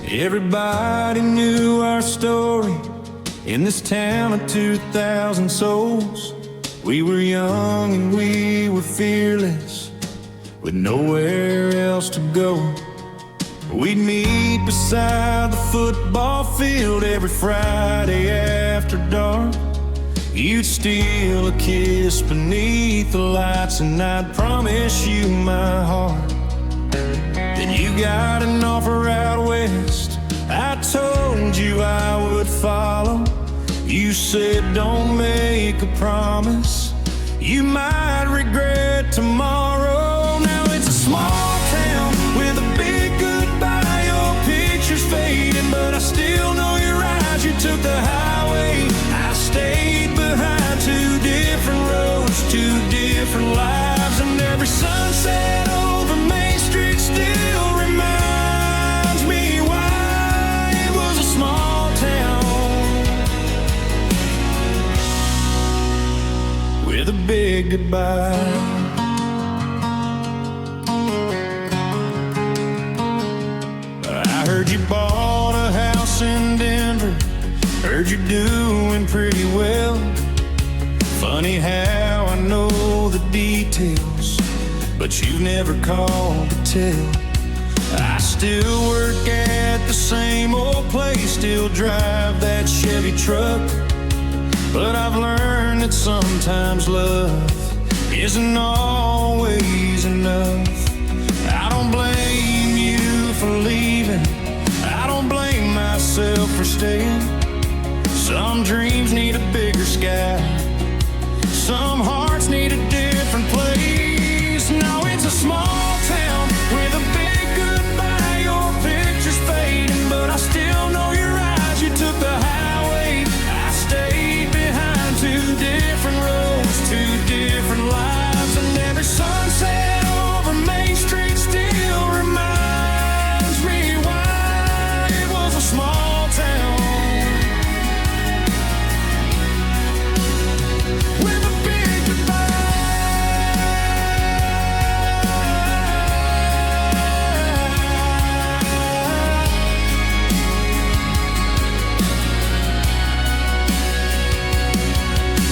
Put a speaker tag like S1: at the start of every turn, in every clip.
S1: Everybody knew our story in this town of 2,000 souls. We were young and we were fearless, with nowhere else to go. We'd meet beside the football field every Friday after dark. You'd steal a kiss beneath the lights, and I'd promise you my heart. Then you got an offer out west. I told you I would follow. You said don't make a promise you might regret tomorrow. Now it's a small town with a big goodbye. Your picture's fading, but I still know your eyes. You took the highway, I stayed behind. Two different roads, two different lives, and every sunset over Main Street still reminds me why it was a small town with a big goodbye. I heard you bought a house in Denver, heard you're doing pretty well. Funny how I know the details, but you've never called to tell. I still work at the same old place, still drive that Chevy truck, but I've learned that sometimes love isn't always enough. I don't blame you for leaving, I don't blame myself for staying. Some dreams need a bigger sky, some hearts need a different place. Now it's a small town with a big goodbye. Your picture's fading, but I still know your eyes. You took the highway, I stayed behind. Two different roads, two different lives, and every sunset over Main Street still reminds me why it was a small town with a big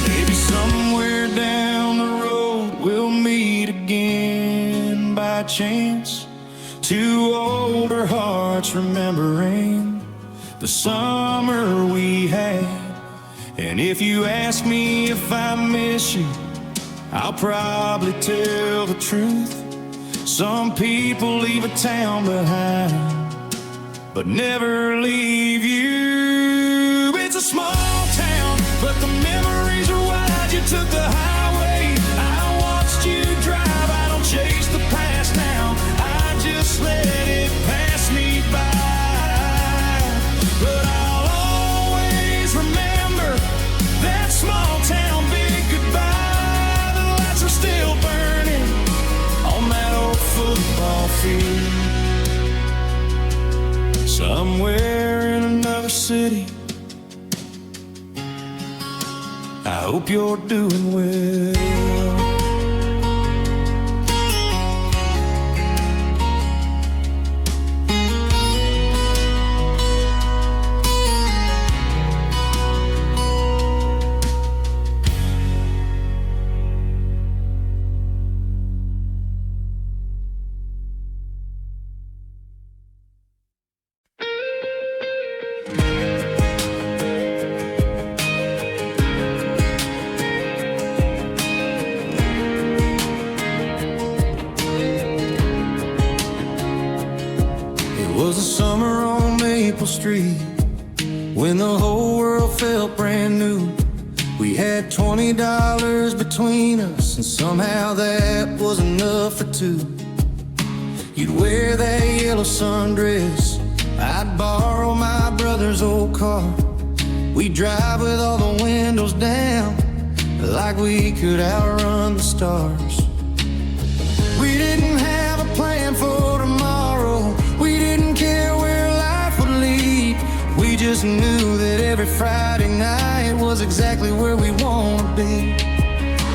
S1: maybe somewhere down the road we'll meet again by chance. Two older hearts remembering the summer we had. And if you ask me if I miss you, I'll probably tell the truth. Some people leave a town behind, but never leave you. It's a small town, but the memories are wide. You took the highway, I watched you drive. I don't chase the past now, I just let it pass me by. But I'll always remember that small town big goodbye. The lights are still burning on that old football field. Somewhere in another city, I hope you're doing well. Street, when the whole world felt brand new. We had $20 between us, and somehow that was enough for two. You'd wear that yellow sundress, I'd borrow my brother's old car. We'd drive with all the windows down, like we could outrun the stars. We didn't have a plan for tomorrow, we didn't care where life would lead. We just knew that every Friday night was exactly where we wanted to be.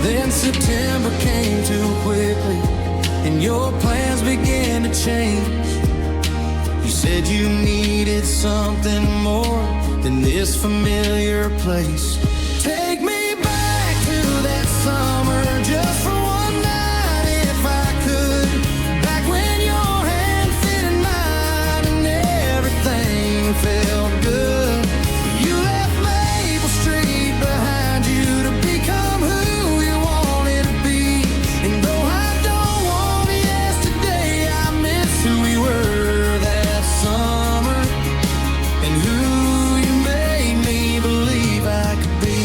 S1: Then September came too quickly, and your plans began to change. You said you needed something more than this familiar place. Take me back to that summer just for one night if I could. Back when your hand fit in mine and everything felt good. You left Maple Street behind you to become who you wanted to be. And though I don't want yesterday, I miss who we were that summer and who you made me believe I could be.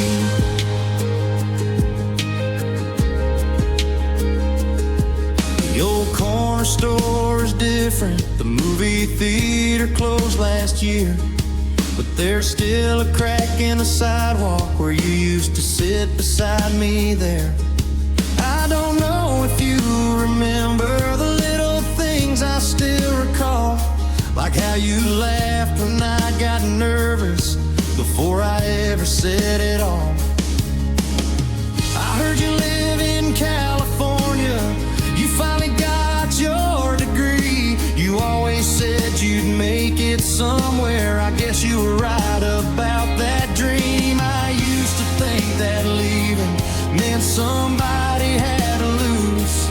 S1: The old corner store is different. The movie theater closed last year, but there's still a crack in the sidewalk where you used to sit beside me there. I don't know if you remember the little things I still recall, like how you laughed when I got nervous before I ever said it all. I heard you live in California, you finally got your degree. You always said you'd make it somewhere. I guess you were right about that dream. I used to think that leaving meant somebody had to lose.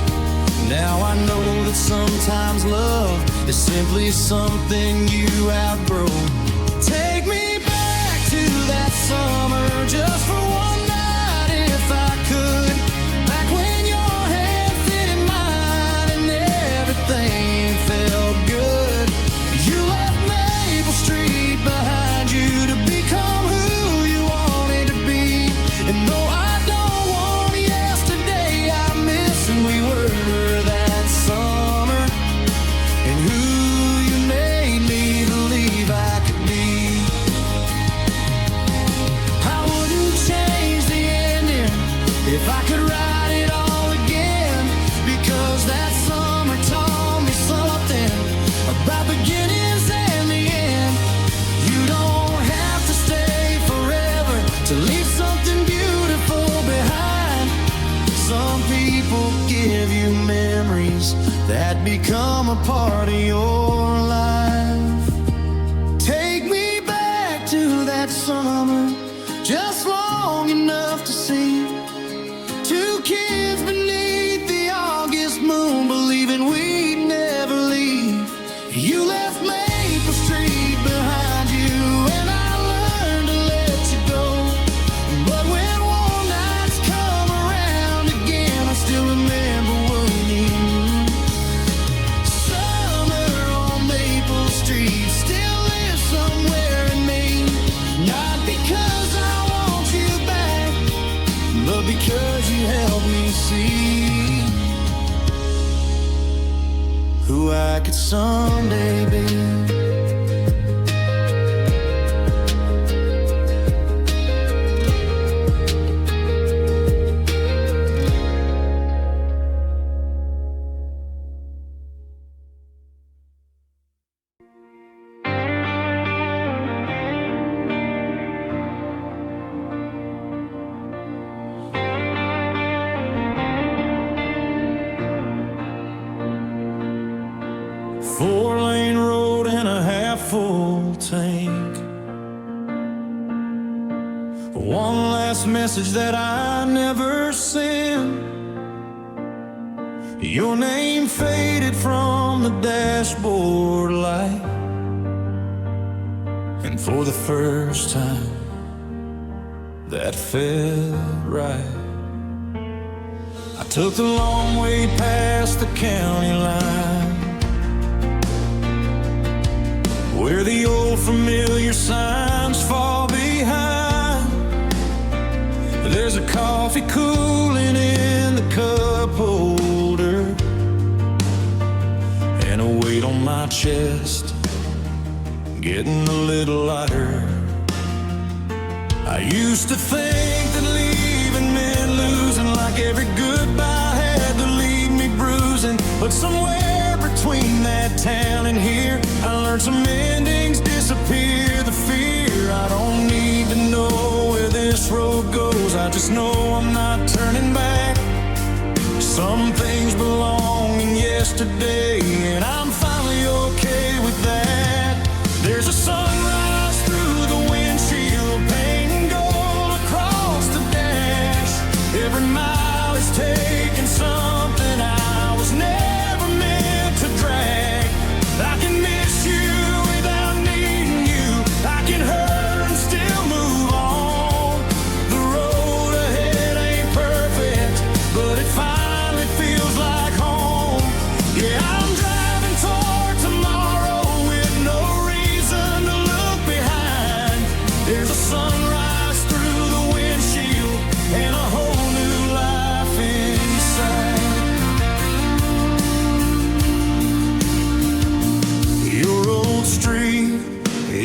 S1: Now I know that sometimes love is simply something you outgrow. Take me back to that summer just for one night if I could. Back when your hand fit in mine and everything felt good. You left Maple Street behind you to become who you wanted to be. And though I don't want yesterday, I miss who we were that summer and who you made me believe I could be. I wouldn't change the ending if I could write it all again, because that summer taught me something about beginnings and the end. You don't have to stay forever to leave something beautiful behind. Some people give you memories that become a part of your life. Take me back to that summer just long enough to see two kids beneath the August moon, believing we'd never leave. You left Maple Street behind you, and I learned to let you go. But when warm nights come around again, I still remember what you knew. Summer on Maple Street still lives somewhere in me. Not because I want you back, but because you helped me see who I could someday be. Four-lane road and a half-full tank. One last message that I never sent. Your name faded from the dashboard light, and for the first time that felt right. I took the long way past the county line, where the old familiar signs fall behind. There's a coffee cooling in the cup holder, and a weight on my chest getting a little lighter. I used to think that leaving meant losing, like every goodbye had to leave me bruising. But somewhere between that town and here, I learned some endings disappear. The fear, I don't need to know where this road goes. I just know I'm not turning back. Some things belong in yesterday, and I'm finally okay with that.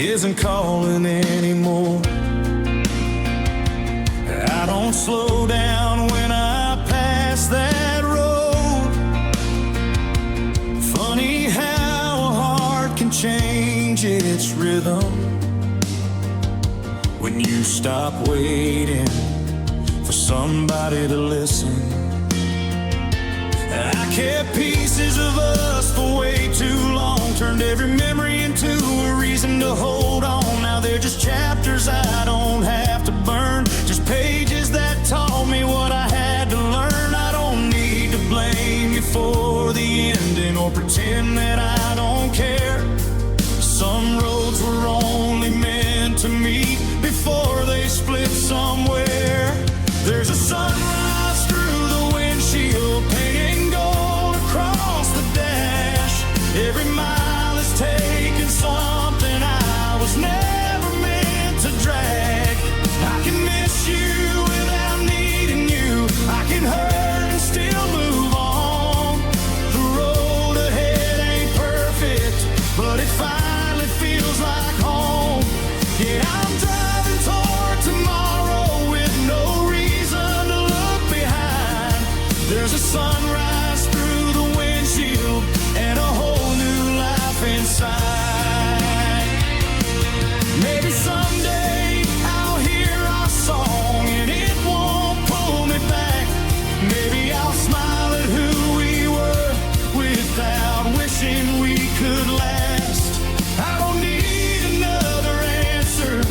S1: isn't calling anymore. I don't slow down when I pass that road. Funny how a heart can change its rhythm when you stop waiting for somebody to listen. I kept pieces of us for way too long, turned every memory into a reason to hold on. Now they're just chapters I don't have to burn, just pages that taught me what I had to learn. I don't need to blame you for the ending or pretend that I don't care. Some roads were only meant to meet before they split somewhere. There's a sunrise through the windshield, painting gold across the dash. Every mile is taking something I was never meant to drag. I can miss you without needing you. I can hurt and still move on. The road ahead ain't perfect, but it finally feels like home. Yeah, I'm driving toward tomorrow with no reason to look behind. There's a sunrise through the windshield and a whole new life inside. Maybe someday I'll hear our song and it won't pull me back. Maybe I'll smile at who we were without wishing we could last. I don't need another answer.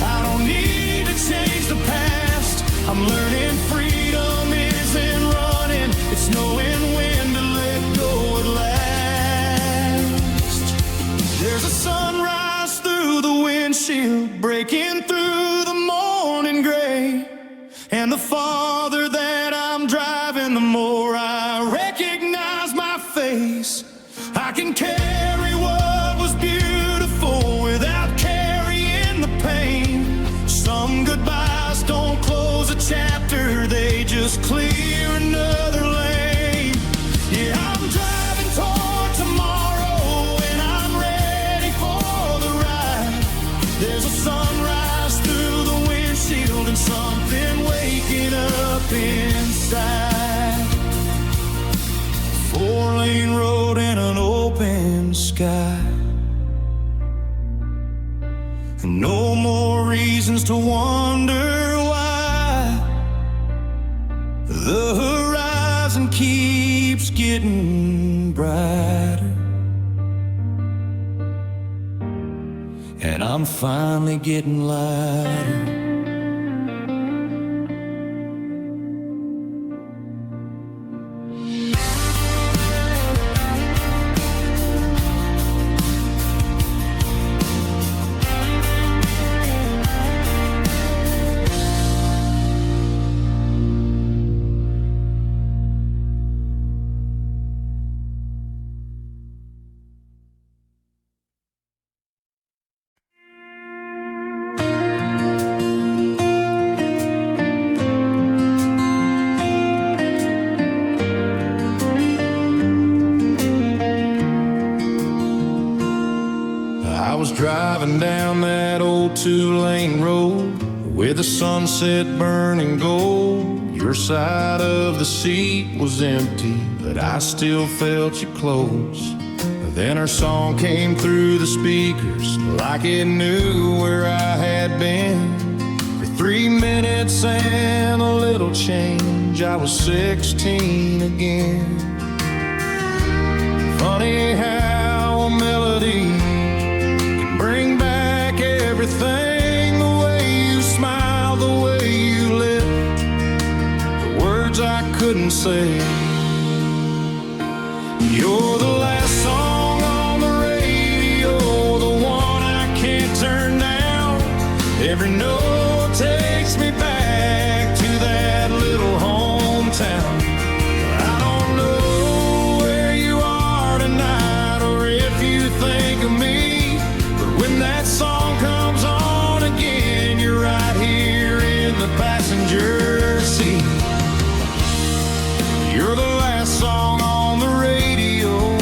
S1: I don't need to change the past. I'm learning freedom isn't running, it's knowing when to let go at last. There's a sunrise through the windshield, breaking through the morning gray. And the farther that I'm driving, the more I recognize my face. I can carry what was beautiful without carrying the pain. Some goodbyes don't close a chapter, they just clear another lane. Yeah, I'm driving toward tomorrow and I'm ready for the ride. There's a sunrise through the windshield and something waking up inside. Four-lane road and an open sky. No more reasons to wonder why. The horizon keeps getting brighter, and I'm finally getting lighter. I was driving down that old two-lane road with the sunset burning gold. Your side of the seat was empty, but I still felt you close. Then her song came through the speakers like it knew where I had been. For 3 minutes and a little change, I was 16 again. Funny how a melody bring back everything. The way you smile, the way you live, the words I couldn't say. You're the last song on the radio, the one I can't turn down. Every note takes me back to that little hometown. I don't know where you are tonight or if you think of me, when that song comes on again, you're right here in the passenger seat. You're the last song on the radio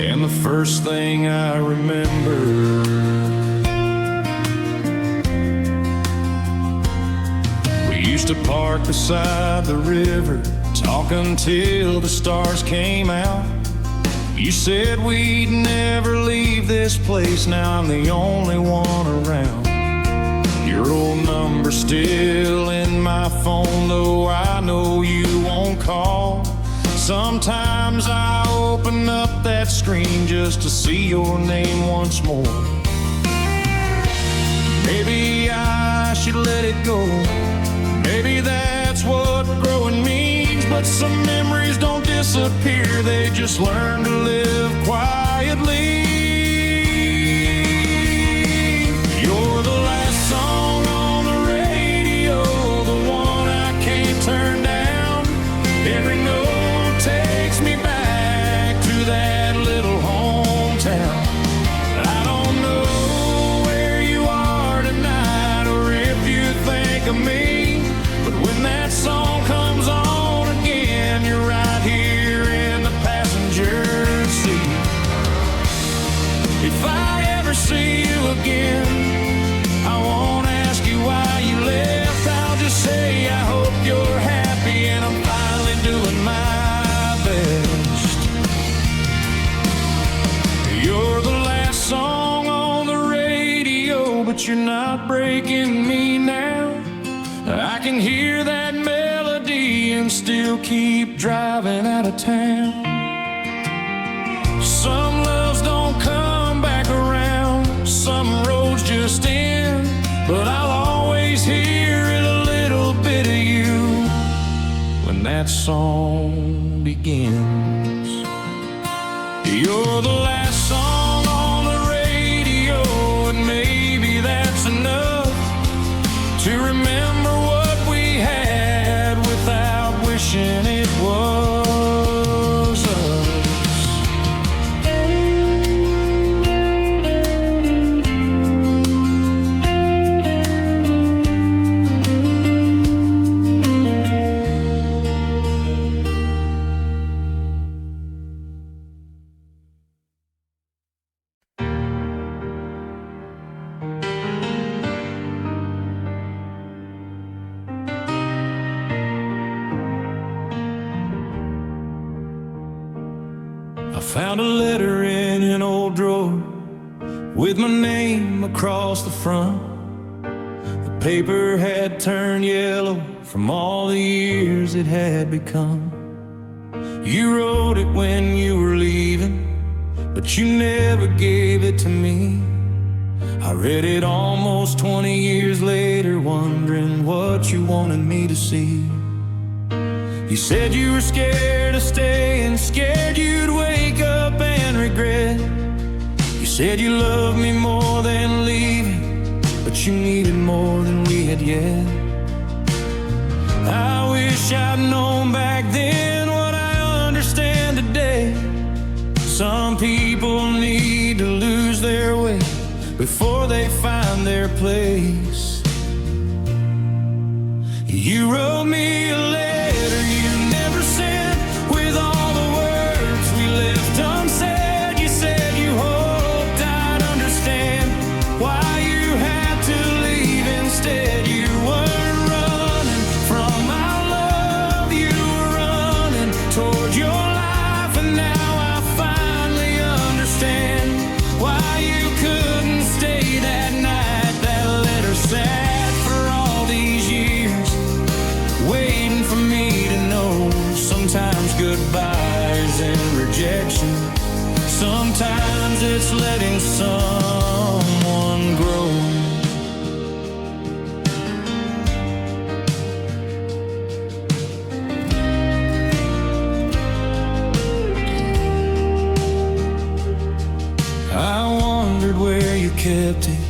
S1: and the first thing I remember. We used to park beside the river, talk until the stars came out. You said we'd never leave this place, now I'm the only one around. Your old number's still in my phone, though I know you won't call. Sometimes I open up that screen just to see your name once more. Maybe I should let it go, maybe that's what growing means. But some memories don't disappear, they just learn to live quietly. You're the last song on the radio, the one I can't turn down. Every note takes me back to that little hometown. I don't know where you are tonight or if you think of me, but when that song comes on again, you're right here in the passenger seat. If I ever see you again, I won't ask you why you left, I'll just say I hope you're happy and I'm finally doing my best. You're the last song on the radio, but you're not breaking me now. I can hear that melody and still keep driving out of town. Some loves don't come back around, some roads just end, but I'll always hear it a little bit of you when that song begins. You're the last song on the radio, and maybe that's enough to remember what we had without wishing it was us. Found a letter in an old drawer with my name across the front. The paper had turned yellow from all the years it had become. You wrote it when you were leaving, but you never gave it to me. I read it almost 20 years later, wondering what you wanted me to see. You said you were scared of staying, scared you'd wake up and regret. You said you loved me more than leaving, but you needed more than we had yet. I wish I'd known back then what I understand today. Some people need to lose their way before they find their place. You wrote me a letter you never sent, with all the words we left unsaid. You said you hoped I'd understand why you had to leave instead. You weren't running from my love, you were running toward your life, and now I finally understand why you couldn't stay that night. That letter sat for all these years, waiting for me to know. Sometimes goodbye is in rejection, sometimes it's letting someone grow. I wondered where you kept it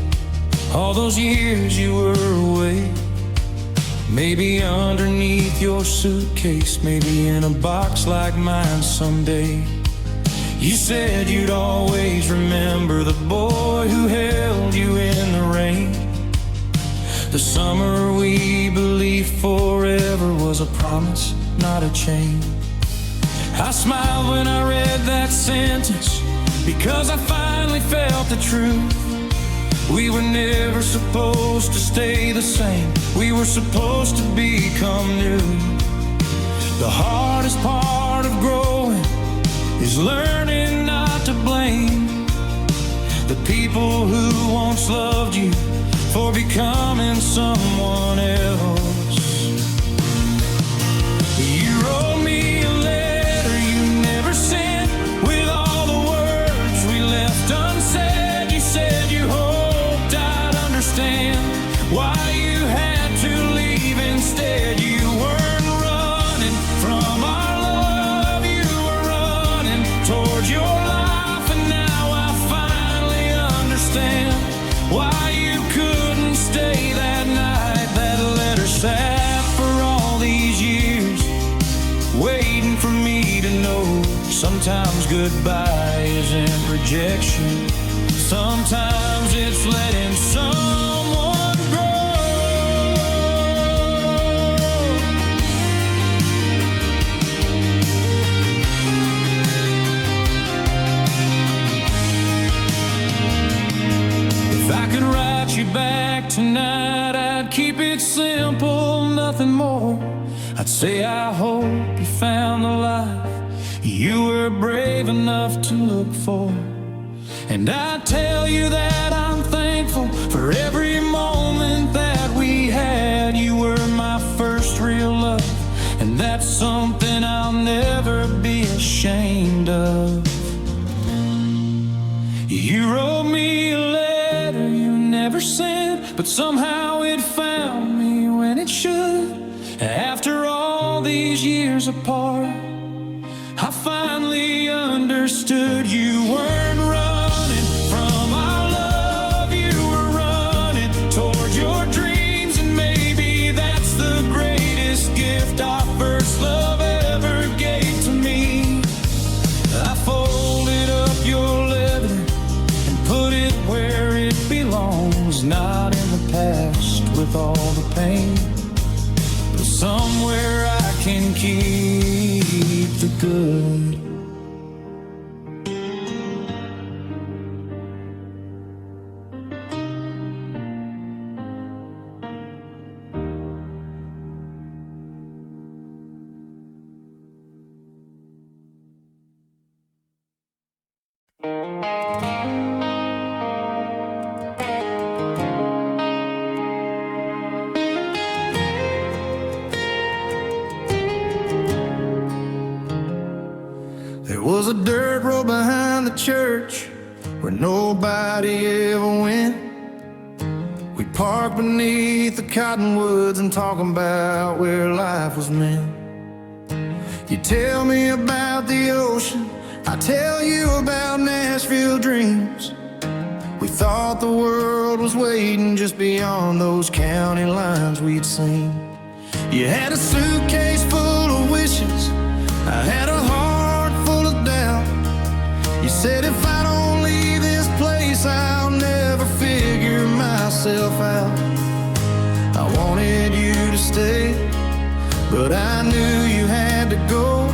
S1: all those years you were away. Maybe underneath your suitcase, maybe in a box like mine someday. You said you'd always remember the boy who held you in the rain. The summer we believed forever was a promise, not a chain. I smiled when I read that sentence, because I finally felt the truth. We were never supposed to stay the same. We were supposed to become new. The hardest part of growing is learning not to blame the people who once loved you for becoming someone else. You wrote me a letter you never sent, with all the words we left unsaid. You said you hoped I'd understand why you had to leave instead. You weren't running from our love, you were running towards your life, and now I finally understand why you couldn't stay that night. That letter sat for all these years, waiting for me to know. Sometimes goodbye isn't rejection, sometimes it's letting someone grow. If I could write you back tonight, I'd keep it simple, nothing more. I'd say I hope you found the life you were brave enough to look for. And I tell you that I'm thankful for every moment that we had. You were my first real love, and that's something I'll never be ashamed of. You wrote me a letter you never sent, but somehow it found me when it should. After all these years apart, I finally understood. You weren't running from our love, you were running toward your dreams, and maybe that's the greatest gift our first love ever gave to me. I folded up your letter and put it where it belongs, not in the past with all the pain, but somewhere I can keep the good. There was a dirt road behind the church where nobody ever went. We parked beneath the cottonwoods and talking about where life was meant. You tell me about the ocean, I tell you about Nashville dreams. We thought the world was waiting just beyond those county lines we'd seen. You had a suitcase full of wishes, I had a heart full of doubt. You said if I don't leave this place, I'll never figure myself out. I wanted you to stay, but I knew you had to go.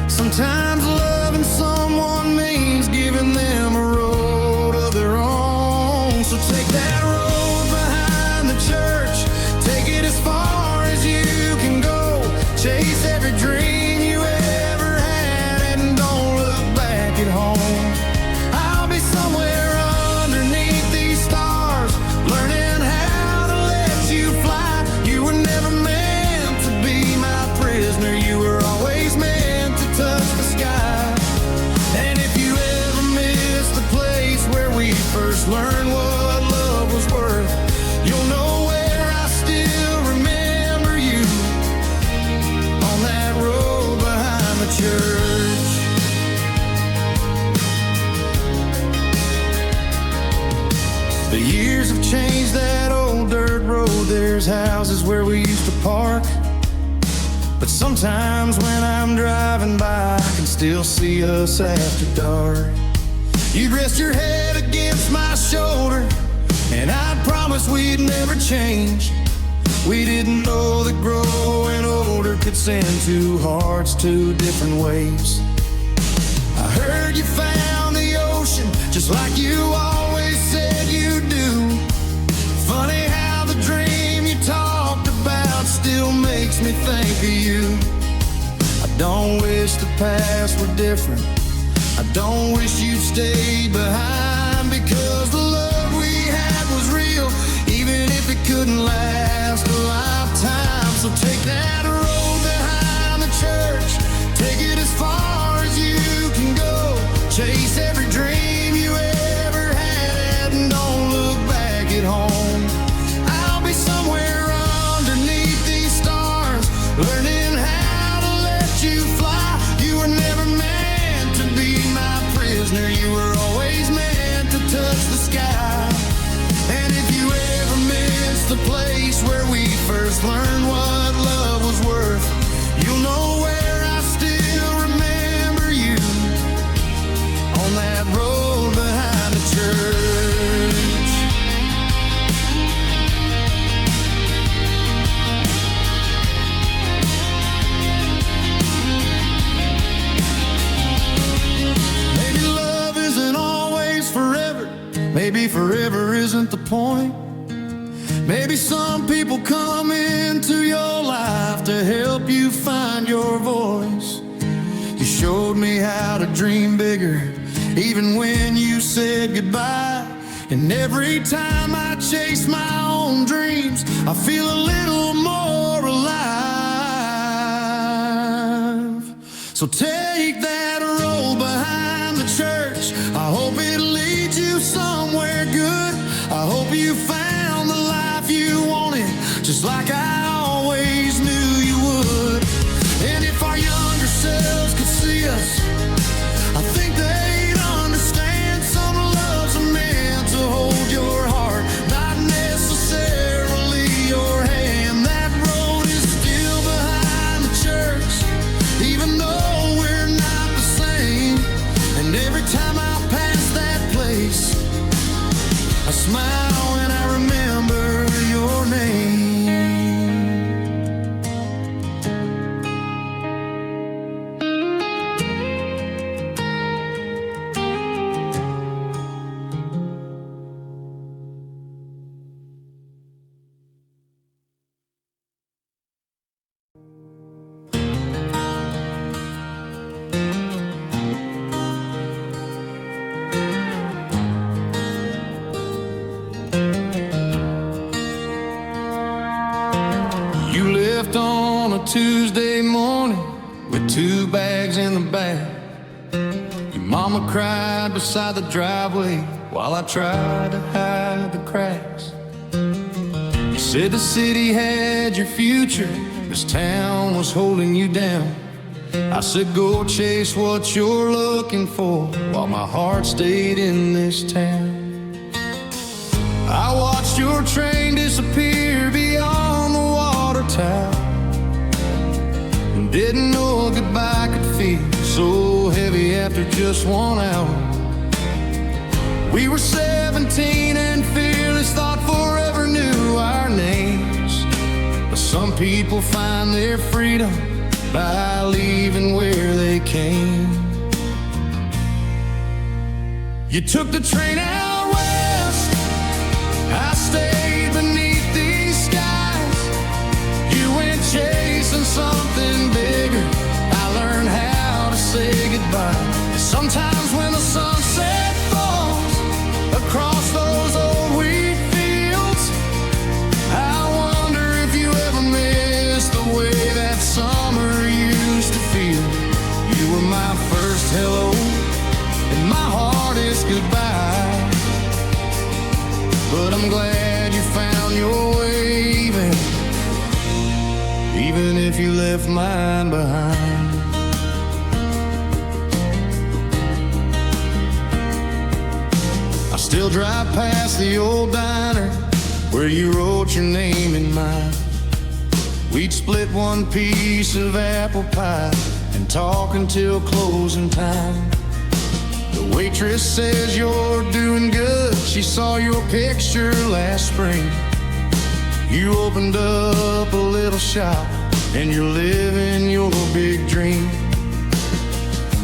S1: Sometimes loving someone means giving them a road of their own. So take that road behind the church, take it as far as you can go. Chase every dream you ever had and don't look back at home. I'll be somewhere underneath these stars, learning how to let you fly. You were never meant to be my prisoner, you were always meant to touch the sky. And if you ever miss the place where we first learned what love was worth, you'll know where I still remember you, on that road behind the church. The years have changed that old dirt road. There's houses where we used to park, but sometimes when I'm driving by, I can still see us after dark. You'd rest your head against my shoulder, and I'd promise we'd never change. We didn't know that growing older could send two hearts two different ways. I heard you found the ocean just like you always said you do. Funny how the dream you talked about still makes me think of you. I don't wish the past were different. I don't wish you'd stayed behind, because the love we had was real, even if it couldn't last a lifetime. So take that road behind the church, take it as far as you can go. Chase every dream you ever had, and don't look back at home. I'll be somewhere underneath these stars, learning how to let you fly. You were never meant to be my prisoner, you were always meant to touch the sky. And if you ever miss the place where we first learned what love was worth, you'll know where I still remember you, on that road behind the church. Maybe love isn't always forever, maybe forever isn't the point. Maybe some people come into your life to help you find your voice. You showed me how to dream bigger, even when you said goodbye. And every time I chase my own dreams, I feel a little more alive. So take that road behind the church, I hope it leads you somewhere good. I hope you found the life you wanted, just like I always knew you would. And if our younger selves could see us, I think they'd understand some loves are meant to hold your heart, not necessarily your hand. That road is still behind the church, even though we're not the same. And every time I pass that place, I smile when I remember your name. You left on a Tuesday morning with 2 bags in the back. Your mama cried beside the driveway while I tried to hide the cracks. You said the city had your future, this town was holding you down. I said go chase what you're looking for, while my heart stayed in this town. I watched your train disappear beyond the water tower, and didn't know goodbye could feel so heavy after just 1 hour. We were 17 and fearless, thought forever knew our names. But some people find their freedom by leaving where they came. You took the train out west, I stayed beneath these skies. You went chasing something bigger, I learned how to say goodbye. And sometimes when the sunset falls across those old wheat fields, I wonder if you ever missed the way that summer used to feel. You were my first hello and my hardest goodbye. But I'm glad you found your way, even if you left mine behind. I still drive past the old diner where you wrote your name in mine. We'd split 1 piece of apple pie and talk until closing time. The waitress says you're doing good, she saw your picture last spring. You opened up a little shop and you're living your big dream.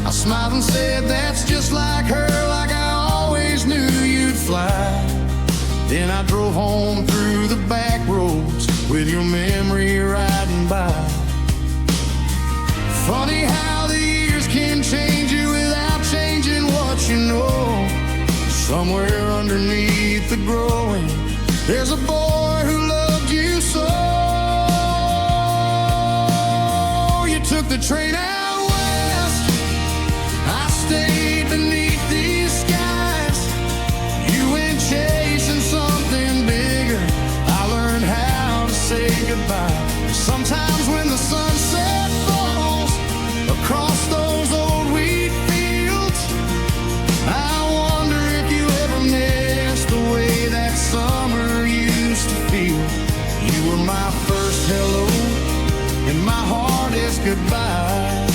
S1: I smiled and said that's just like her, like I always Then I drove home through the back roads with your memory riding by. Funny how the years can change you without changing what you know. Somewhere underneath the growing, there's a boy who loved you so. You took the train out west, I stayed beneath these skies. You went chasing something bigger, I learned how to say goodbye. Sometimes when the sunset falls across those old wheat fields, I wonder if you ever missed the way that summer used to feel. You were my first hello and my hardest goodbye.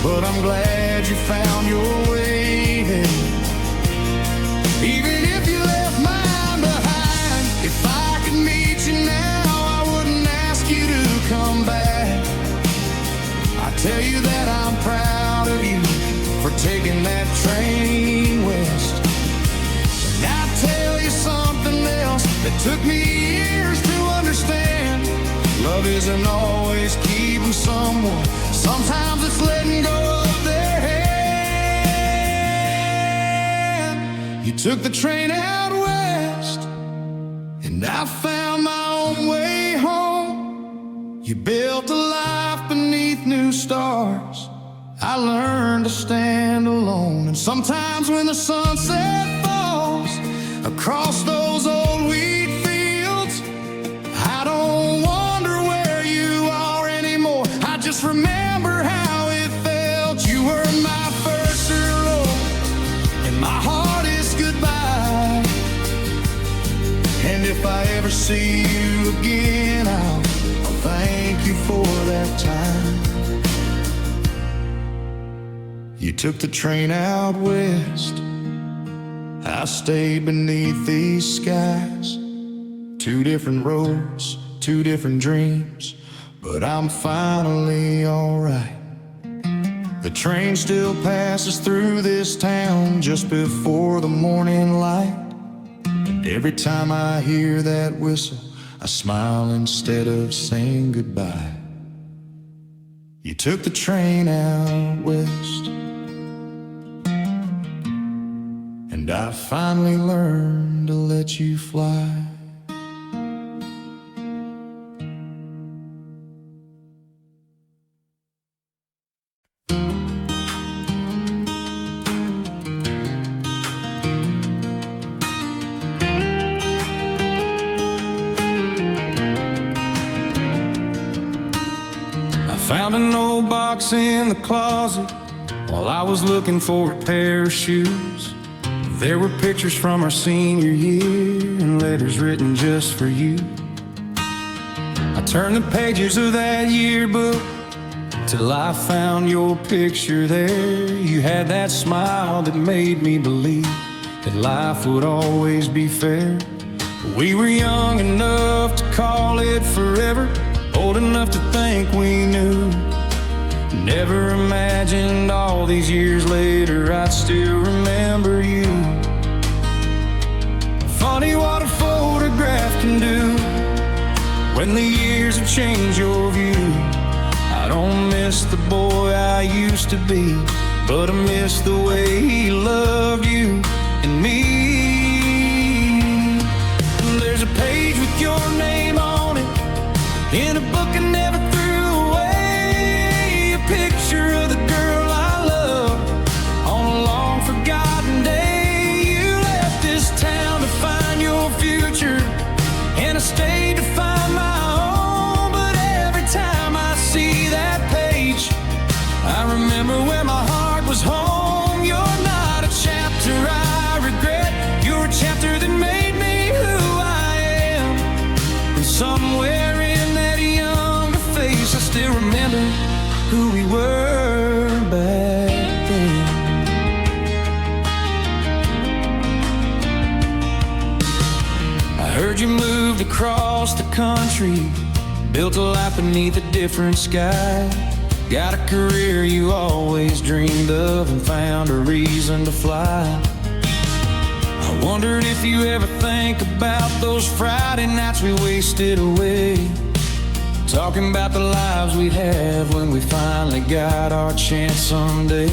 S1: But I'm glad you found your way there. Even if you left mine behind, if I could meet you now, I wouldn't ask you to come back. I tell you that I'm proud of you for taking that train west. And I tell you something else that took me years to understand. Love isn't always keeping someone, sometimes it's letting go of their hand. You took the train out west, and I found my own way home. You built a life beneath new stars, I learned to stand alone. And sometimes when the sunset falls across those old wheat fields, I don't wonder where you are anymore. I just remember how it felt. You were my first hello and my hardest goodbye. And if I ever see you again, I'll thank you for that time. You took the train out west, I stayed beneath these skies. Two different roads, two different dreams, but I'm finally alright. The train still passes through this town just before the morning light. And every time I hear that whistle, I smile instead of saying goodbye. You took the train out west, and I finally learned to let you fly. Found an old box in the closet while I was looking for a pair of shoes. There were pictures from our senior year and letters written just for you. I turned the pages of that yearbook till I found your picture there. You had that smile that made me believe that life would always be fair. We were young enough to call it forever, old enough to think we knew. Never imagined all these years later I'd still remember you. Funny what a photograph can do when the years have changed your view. I don't miss the boy I used to be, but I miss the way he loved you and me. There's a page with your name on it in a book I never threw away, a picture of the girl I love on a long forgotten day. You left this town to find your future, and I stayed to find my own. But every time I see that page, I remember where my heart was home. You're not a chapter I regret, you're a chapter that made me who I am. And somewhere I still remember who we were back then. I heard you moved across the country, built a life beneath a different sky. Got a career you always dreamed of and found a reason to fly. I I wondered if you ever think about those Friday nights we wasted away, talking about the lives we'd have when we finally got our chance someday.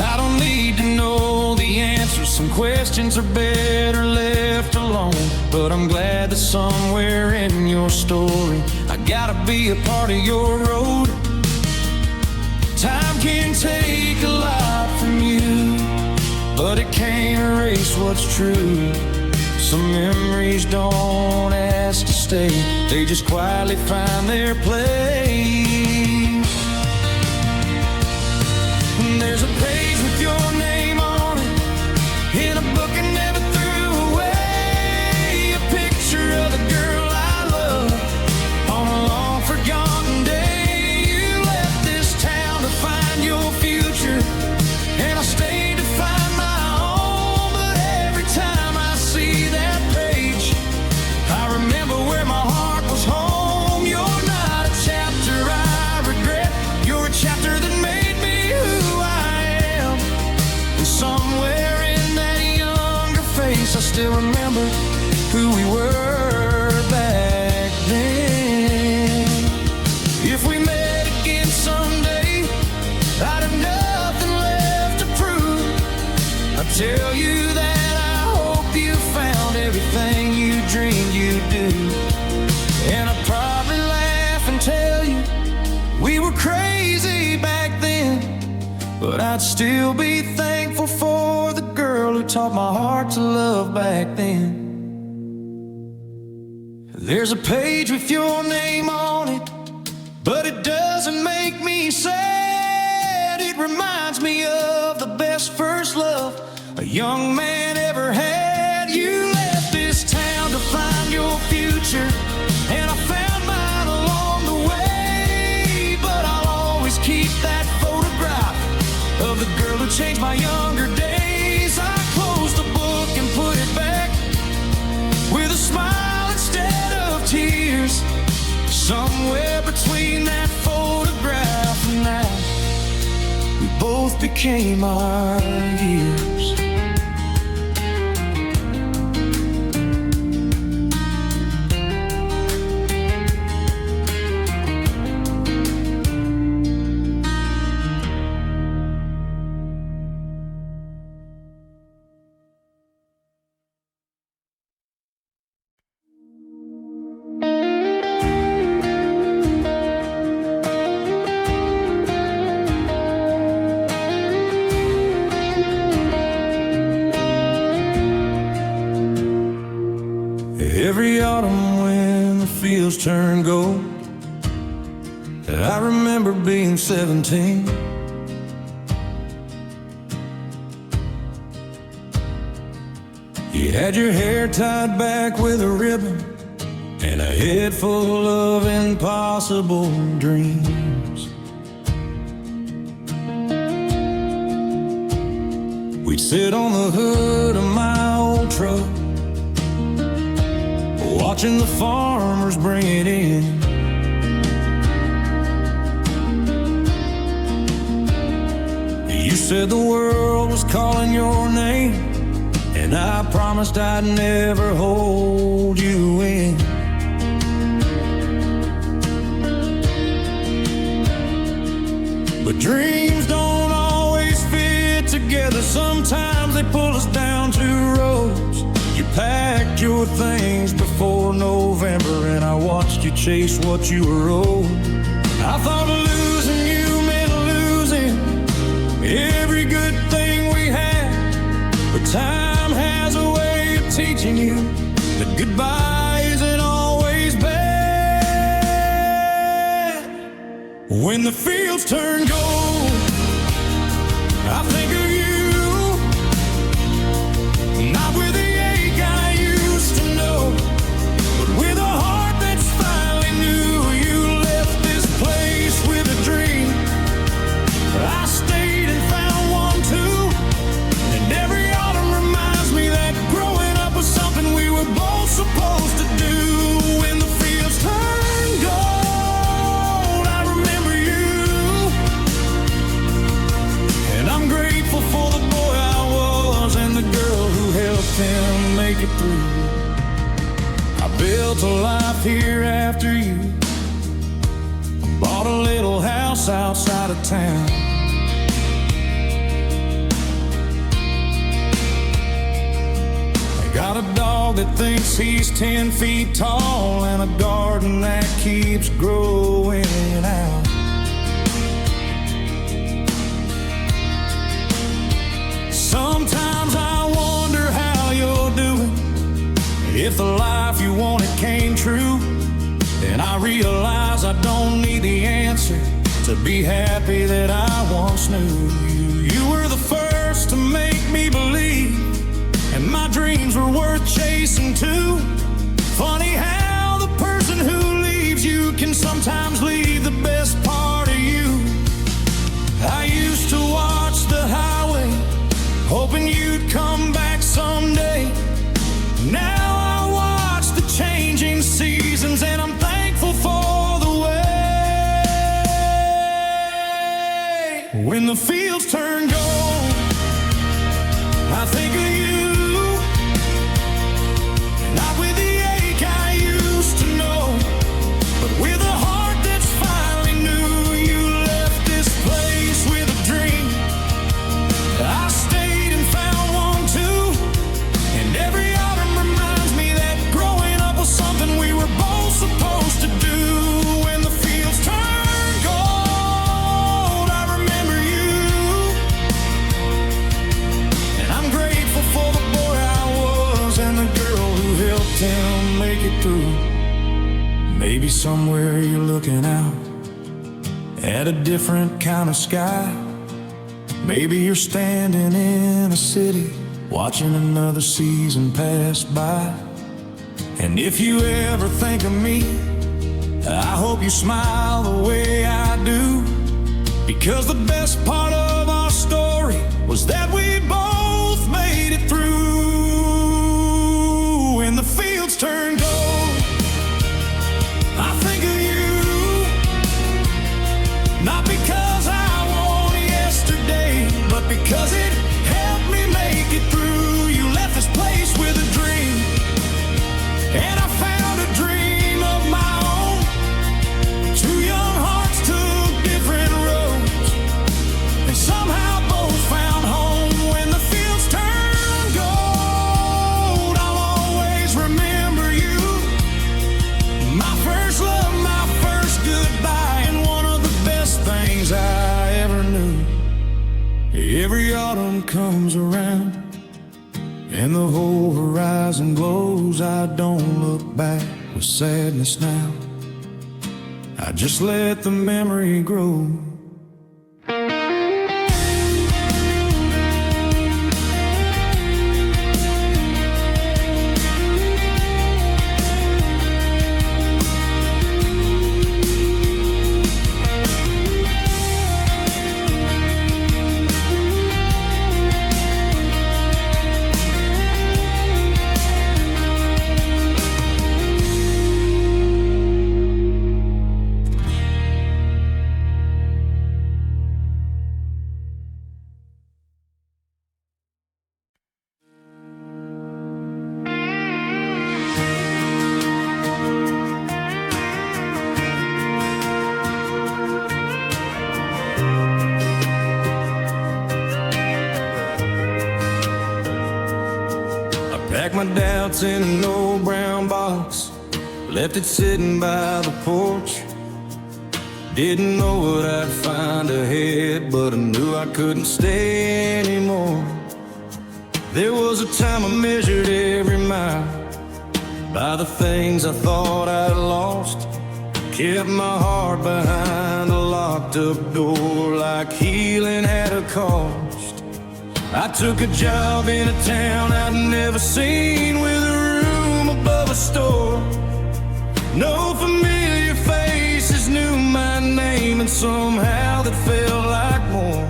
S1: I don't need to know the answers, some questions are better left alone, but I'm glad that somewhere in your story I gotta be a part of your road. Time can take a lot from you, but it can't erase what's true. Some memories don't ask to stay, they just quietly find their place. There's a page with your name on it, in a book I never threw away, a picture of the girl I love on a long forgotten day. You left this town to find your future, and I stayed to find my own. But every time I see that page, I remember where my heart was home. You're not a chapter I regret, you're a chapter that made me who I am. And somewhere in that younger face I still remember who we were back then. If we met again someday, I'd have nothing left to prove. I tell you that I hope you found everything you dreamed you'd do. And I'd probably laugh and tell you we were crazy back then, but I'd still be thankful for the girl who taught my heart to love back then. There's a page with your name on it, but it doesn't make me sad. It reminds me of the best first love a young man ever had. You left this town to find your future, and I found mine along the way. But I'll always keep that photograph of the girl who changed my younger days. I closed the book and put it back with a smile instead of tears. Somewhere between that photograph and now, we both became our years. Every autumn when the fields turn gold, I remember being 17. You had your hair tied back with a ribbon and a head full of impossible dreams. We'd sit on the hood of my old truck, watching the farmers bring it in. You said the world was calling your name, and I promised I'd never hold you in. But dreams don't always fit together. Sometimes they pull us down two roads. You packed your things before November, and I watched you chase what you were owed. I thought losing you meant losing every good thing we had, but time has a way of teaching you that goodbye isn't always bad. When the fields turn gold, I think of you, not with the ache I used to know, but with a heart that's finally new. You left this place with a dream, I stayed and found one too. And every autumn reminds me that growing up was something we were both supposed to do. When the fields turn gold, I remember you, and I'm grateful make it through. I built a life here after you. Bought a little house outside of town. I got a dog that thinks he's 10 feet tall, and a garden that keeps growing out. Sometimes I wonder how you're doing, if the life you wanted came true. And I realize I don't need the answer to be happy that I once knew you. You were the first to make me believe, and my dreams were worth chasing too. Funny how the person who leaves you can sometimes leave the best part of you. I used to watch the highway, hoping you'd come back someday. Now I watch the changing seasons, and I'm thankful for the way. When the fields turn gold, I think of you. Not with the ache I used to know, but with a heart that's finally new. You left this place with a dream. I stayed and found one too. And every autumn reminds me that growing up was something we were both supposed to do. When the fields turn gold, I remember you. And I'm grateful for the boy I was and the girl who helped him make it through. Maybe somewhere you're looking out at a different kind of sky. Maybe you're standing in a city watching another season pass by. And if you ever think of me, I hope you smile the way I do. Because the best part of our story was that we both made it through. When the fields turn gold, I think of you. Not because I want yesterday, but because it helped me make it through. You left this place with a dream, and I found a dream of my own. Two young hearts took different roads, and somehow both found home. When the fields turn gold, I'll always remember you. My first love, my first goodbye, and one of the best things I ever knew. Every autumn comes around and the whole horizon glows. I don't look back with sadness now. I just let the memory grow. Packed my doubts in an old brown box, left it sitting by the porch. Didn't know what I'd find ahead, but I knew I couldn't stay anymore. There was a time I measured every mile by the things I thought I'd lost. Kept my heart behind a locked up door, like healing had a cost. I took a job in a town I'd never seen, with a room above a store. No familiar faces knew my name, and somehow that felt like more.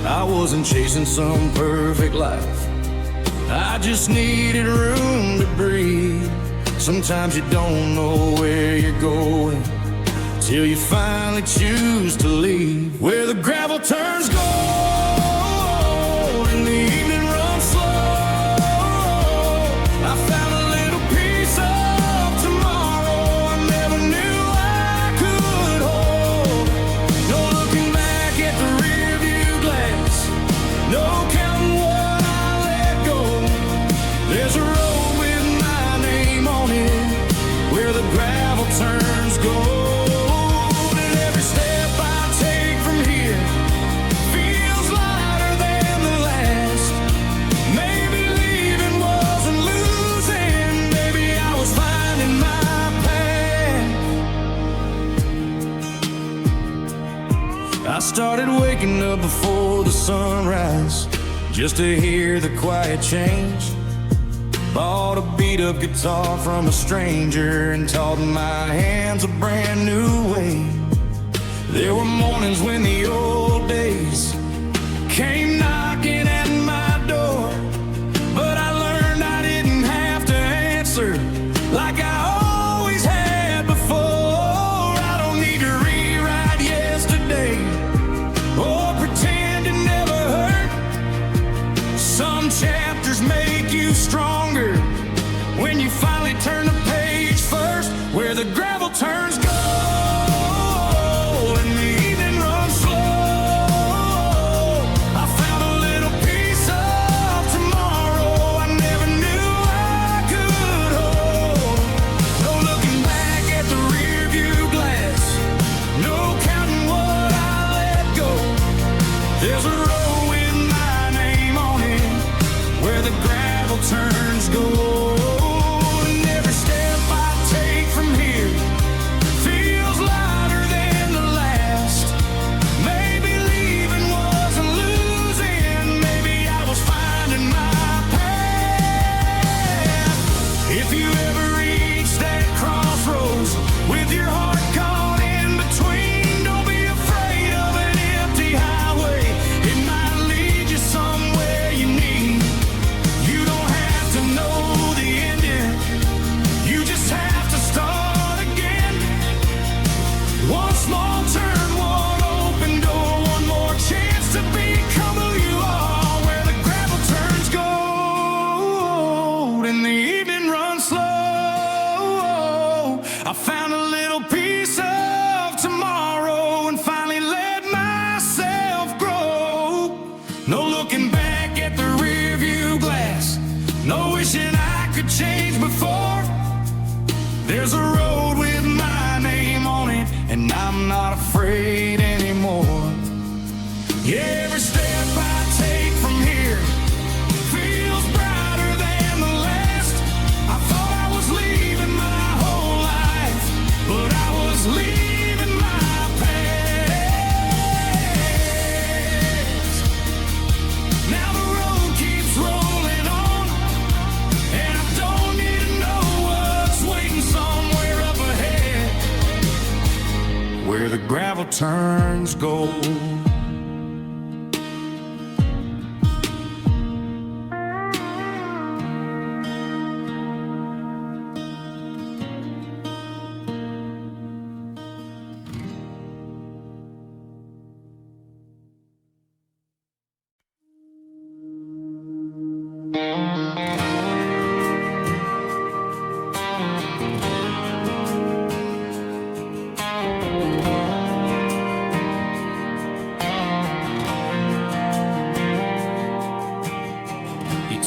S1: I wasn't chasing some perfect life, I just needed room to breathe. Sometimes you don't know where you're going till you finally choose to leave. Where the gravel turns gold and the evening runs slow, turns gold. And every step I take from here feels lighter than the last. Maybe leaving wasn't losing, maybe I was finding my path. I started waking up before the sunrise, just to hear the quiet change. Bought a beat-up guitar from a stranger and taught my hands a brand new way. There were mornings when the old days came knocking at my door, but I learned I didn't have to answer like I always had before. I don't need to rewrite yesterday or pretend it never hurt. Some chapters make you stronger when you finally turn the page first, where the gravel turns gold and the evening runs slow. I found a little piece of tomorrow I never knew I could hold. No looking back at the rear view glass, no counting what I let go. There's a road with my name on it, where the gravel turns gold. And every step I take from here feels lighter than the last. Maybe leaving wasn't losing, maybe I was finding my path. If you ever reach that crossroads with your heart caught in between, don't be afraid of an empty highway. It might lead you somewhere you need. You don't have to know the ending, you just have to start again. One small turn, one open door, one more chance to become who you are, where the gravel turns gold and the evening runs slow. I found a little piece of tomorrow and finally let myself grow. No looking back at the rear view glass, no wishing I could change before. There's a road with my name on it, and I'm not afraid anymore. Yeah, every step I take from here feels brighter than the last. I thought I was leaving my whole life, but I was leaving my past. Now the road keeps rolling on, and I don't need to know what's waiting somewhere up ahead, where the gravel turns gold.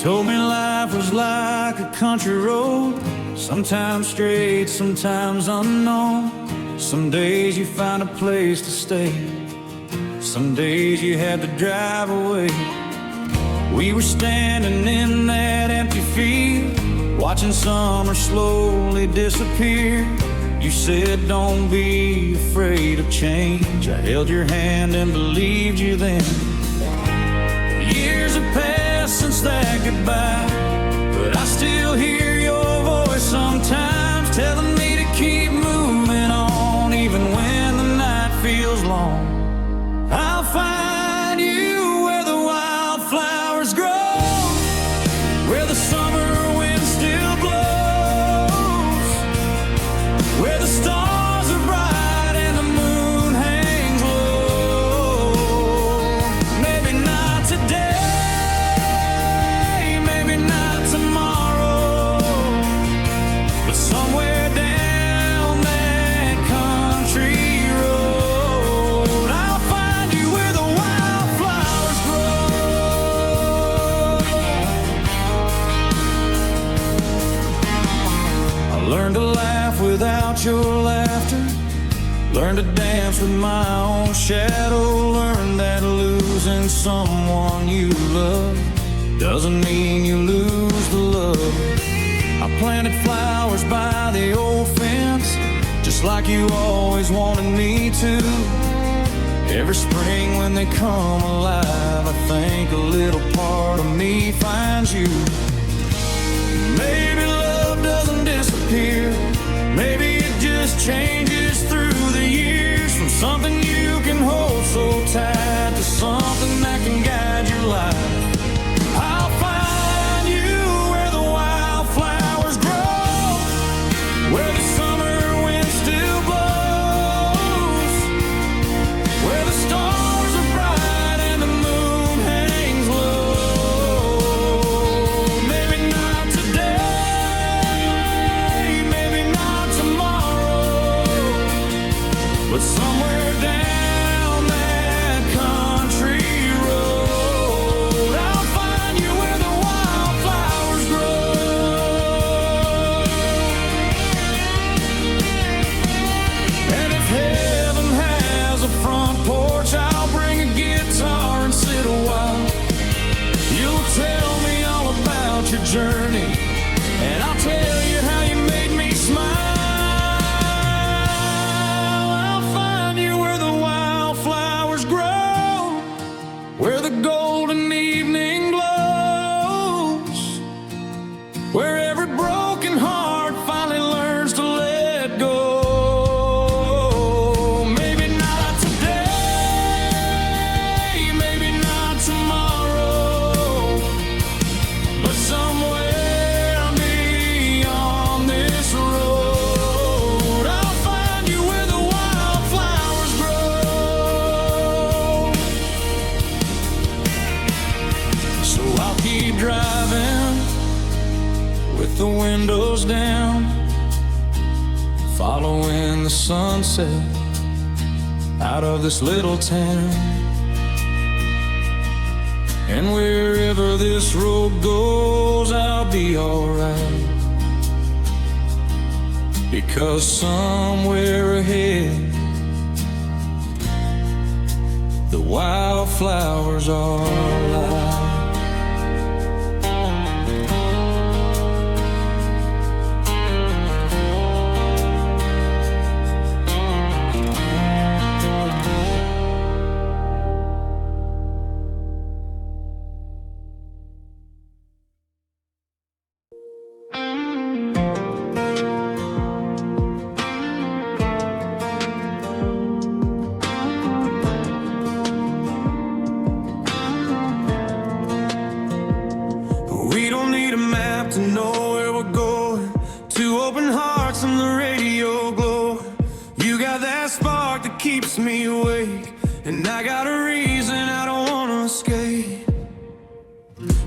S1: Told me life was like a country road, sometimes straight, sometimes unknown. Some days you find a place to stay, some days you had to drive away. We were standing in that empty field, watching summer slowly disappear. You said don't be afraid of change. I held your hand and believed you then. Years have passed since that goodbye, but I still hear your voice sometimes telling me to keep moving on, even when the night feels long. I'll find you where the wildflowers grow, where the summer wind still blows, where the stars are bright and the moon hangs low. about your laughter. Learn to dance with my own shadow. Learn that losing someone you love doesn't mean you lose the love. I planted flowers by the old fence, just like you always wanted me to. Every spring when they come alive, I think a little part of me finds you. Maybe love doesn't disappear. Maybe it just changes through the years, from something you can hold so tight to something that can guide your life. I'll find you where the wildflowers grow, where the summer wind still blows, where the stars are bright and the moon hangs low. Maybe not today, maybe not tomorrow, but somewhere down that country road, I'll find you where the wildflowers grow. And if heaven has a front porch, I'll bring a guitar and sit a while. You'll tell me all about your journey, and I'll tell you how you made me smile. I'll find you where the wildflowers grow, where the golden evening glows, where every broken heart finally learns to let go. Maybe not today, maybe not tomorrow, but somewhere beyond this road, I'll find you where the wildflowers grow. So I'll keep driving with the windows down, following the sunset out of this little town. And wherever this road goes, I'll be alright, because somewhere ahead the wildflowers are alive. We don't need a map to know where we're going. Two open hearts and the radio glow. You got that spark that keeps me awake, and I got a reason I don't wanna escape.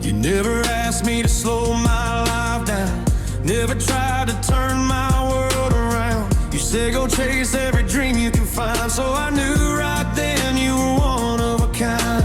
S1: You never asked me to slow my life down, never tried to turn my world around. You said go chase every dream you can find, so I knew right then you were one of a kind.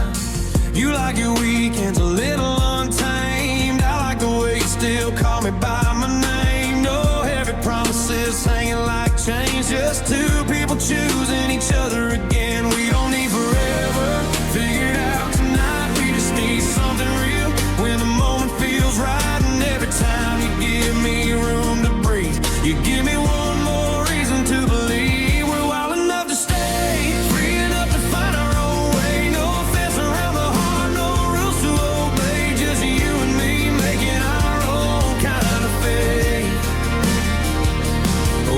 S1: You like your weekends a little untamed. I like the way you still call me by my name. No heavy promises hanging like chains, just two people choosing each other again. We don't need forever figured out tonight, we just need something real when the moment feels right. And every time you give me room to breathe, you give me one more reason to believe we're wild enough to stay, free enough to find our own way. No fence around the heart, no rules to obey, just you and me making our own kind of fate.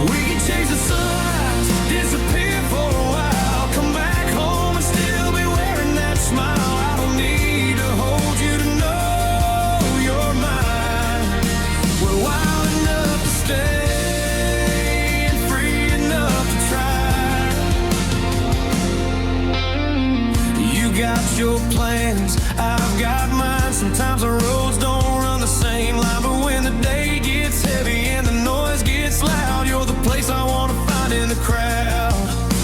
S1: We can chase the sunrise, disappear for a while, come back home and still be wearing that smile. I don't need to hold you to know you're mine. We're wild enough to stay and free enough to try. You got your plans, I've got mine. Sometimes the roads don't run the same line, but when the day gets heavy and the noise gets loud, you're the place I want to find in the crowd.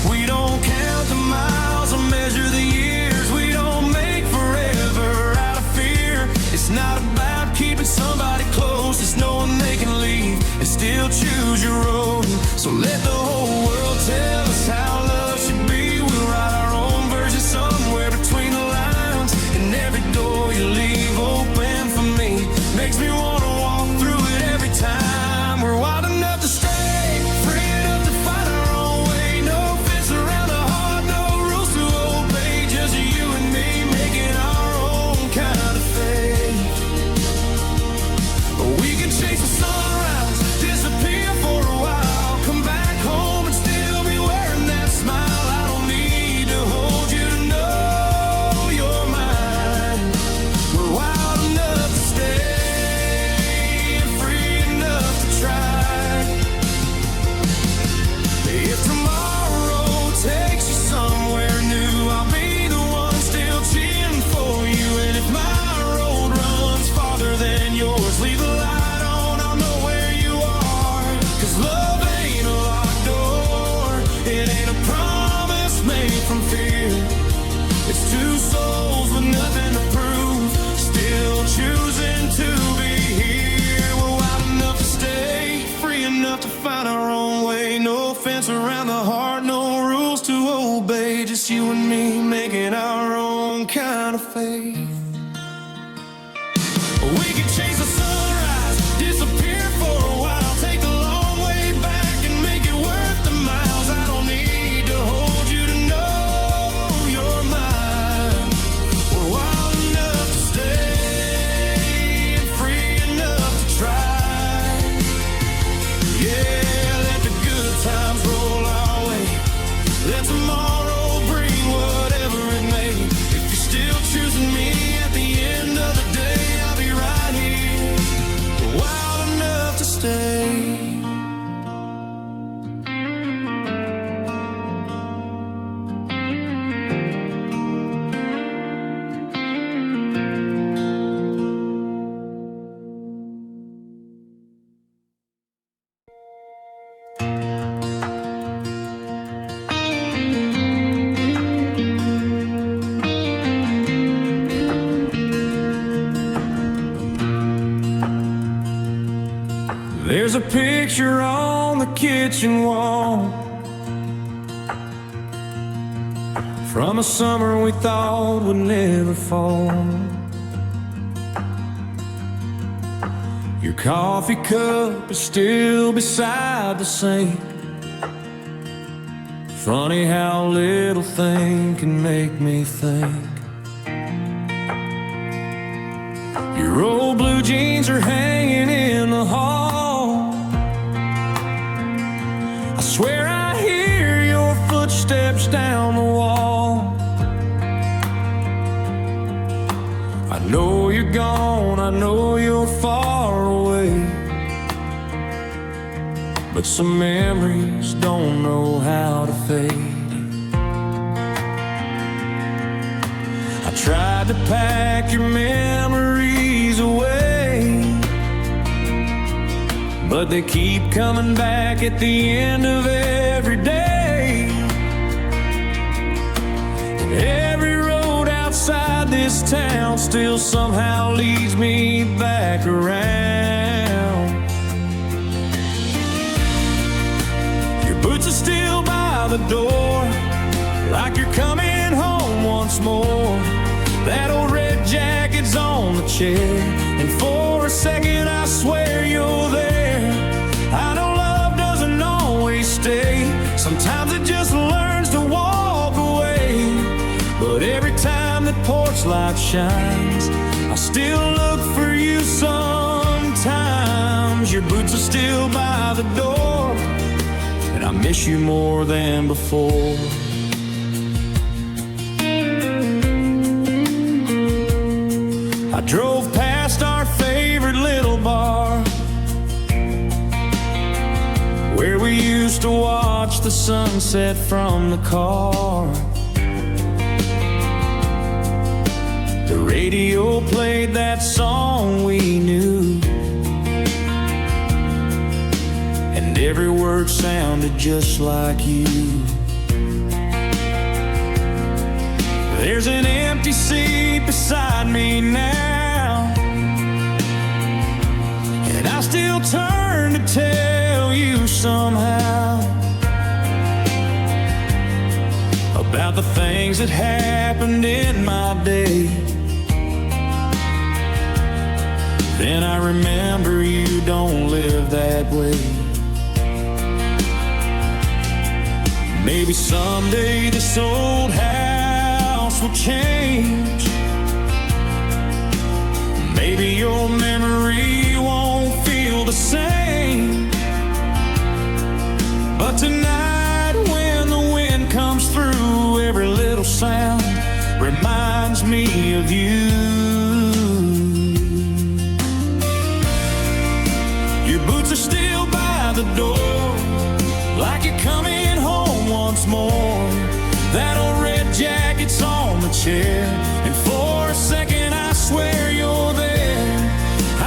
S1: We don't count the miles or measure the years, we don't make forever out of fear. It's not about keeping somebody close, it's knowing they can leave and still choose your road. So So let the whole world tell us how love should be. We'll write our own version somewhere between the lines. And every door you leave open for me makes me want to walk through it every time. We're wild enough to stay, free enough to find our own way. No fence around the heart, no rules to obey. Just you and me making our own kind of faith. We can chase the sunrise, disappear for a while, come back home and still be wearing that smile. I don't need to hold you to know you're mine. We're wild enough to stay, free enough to try. If tomorrow takes you somewhere new, I'll be the one still cheering for you. And if my road runs farther than yours, leave the light on, I'll know where you are. 'Cause love ain't a locked door, it ain't a promise made from fear. It's two souls with nothing to prove, still choosing to be here. We're wild enough to stay, free enough to find our own way. No fence around the heart, no rules to obey. Just you and me making our own kind of faith. We can chase the sunrise, disappear for a while, take the long way back and make it worth the miles. I don't need to hold you to know you're mine. We're wild enough to stay, free enough to try. Yeah, let the good times roll our way. Let tomorrow bring whatever it may. If you're still choosing me at the end of the day, I'll be right here, wild enough to stay. There's a picture on the kitchen wall from a summer we thought would never fall. Your coffee cup is still beside the sink. Funny how little thing can make me think. Your old blue jeans are hanging in the hall. I swear I hear your footsteps down the wall. I know you're gone, I know you're far away, but some memories don't know how to fade. I tried to pack your memories away, but they keep coming back at the end of every day. And every road outside this town still somehow leads me back around. Your boots are still by the door, like you're coming home once more. That old red jacket's on the chair, and for a second I swear you're there. I know love doesn't always stay, sometimes it just learns to walk away. But every time that porch light shines, I still look for you sometimes. Your boots are still by the door, and I miss you more than before. I drove past our favorite little bar, where we used to watch the sunset from the car. The radio played that song we knew, and every word sounded just like you. There's an empty seat beside me now, and I still turn to tell you somehow the things that happened in my day. Then I remember you don't live that way. Maybe someday this old house will change. Maybe your memory won't feel the same. But tonight when the wind comes through, every little sound reminds me of you. Your boots are still by the door, like you're coming home once more. That old red jacket's on the chair, and for a second I swear you're there.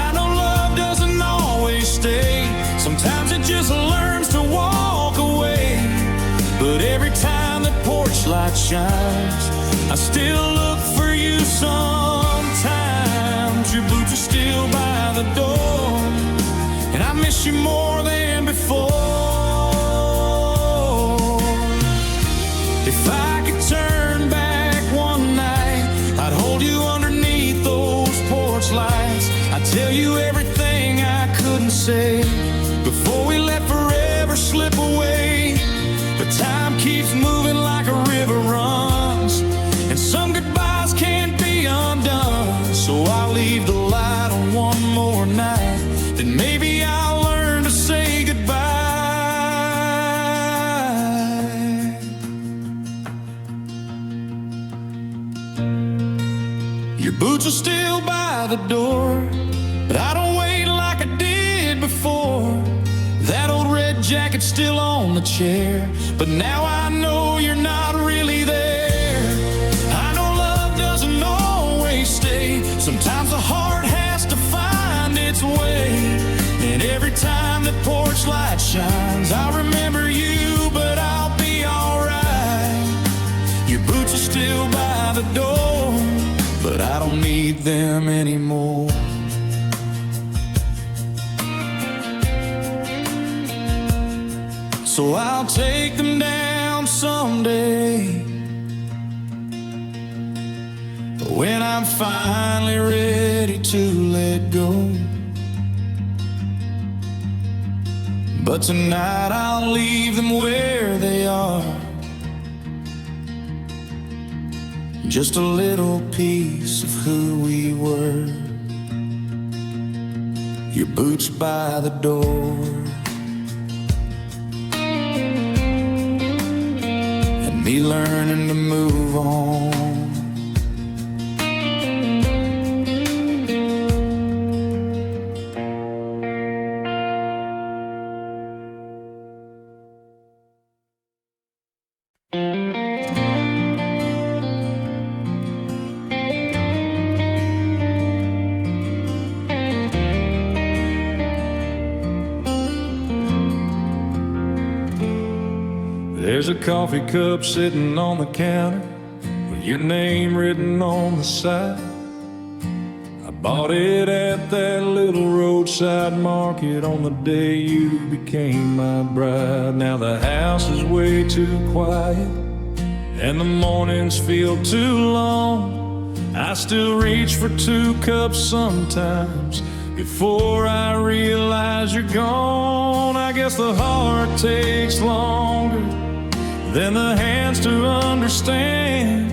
S1: I know love doesn't always stay, sometimes it just learns to walk away. But every time that porch light shines, I still look for you sometimes. Your boots are still by the door, and I miss you more than before. If I could turn back one night, I'd hold you underneath those porch lights. I'd tell you everything I couldn't say before we let forever slip away. But time keeps moving like a river runs, and some goodbyes can't be undone. So I'll leave the light on one more night, then maybe I'll learn to say goodbye. Your boots are still by the door, but I don't wait like I did before. That old red jacket's still on the chair, but now I know you're not really there. I know love doesn't always stay, sometimes the heart has to find its way. And every time the porch light shines, I remember you, but I'll be alright. Your boots are still by the door, but I don't need them anymore. So I'll take them down someday, when I'm finally ready to let go. But tonight I'll leave them where they are, just a little piece of who we were. Your boots by the door, and me learning to move on. There's a coffee cup sitting on the counter with your name written on the side. I bought it at that little roadside market on the day you became my bride. Now the house is way too quiet and the mornings feel too long. I still reach for 2 cups sometimes before I realize you're gone. I guess the heart takes longer than the hands to understand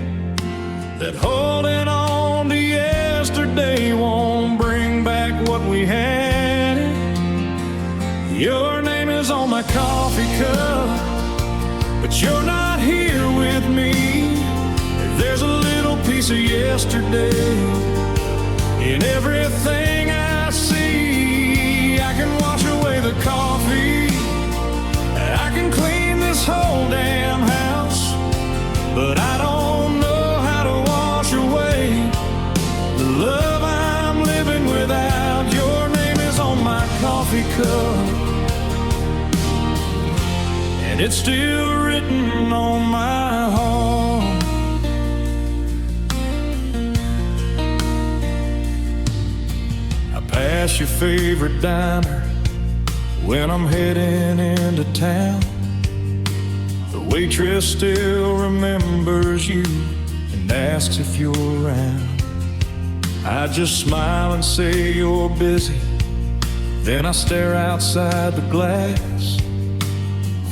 S1: that holding on to yesterday won't bring back what we had. Your name is on my coffee cup, but you're not here with me. There's a little piece of yesterday in everything I see. I can wash away the coffee, I can clean this whole damn house, but I don't know how to wash away the love I'm living without. Your name is on my coffee cup, and it's still written on my heart. I pass your favorite diner when I'm heading into town. The waitress still remembers you and asks if you're around. I just smile and say you're busy, then I stare outside the glass.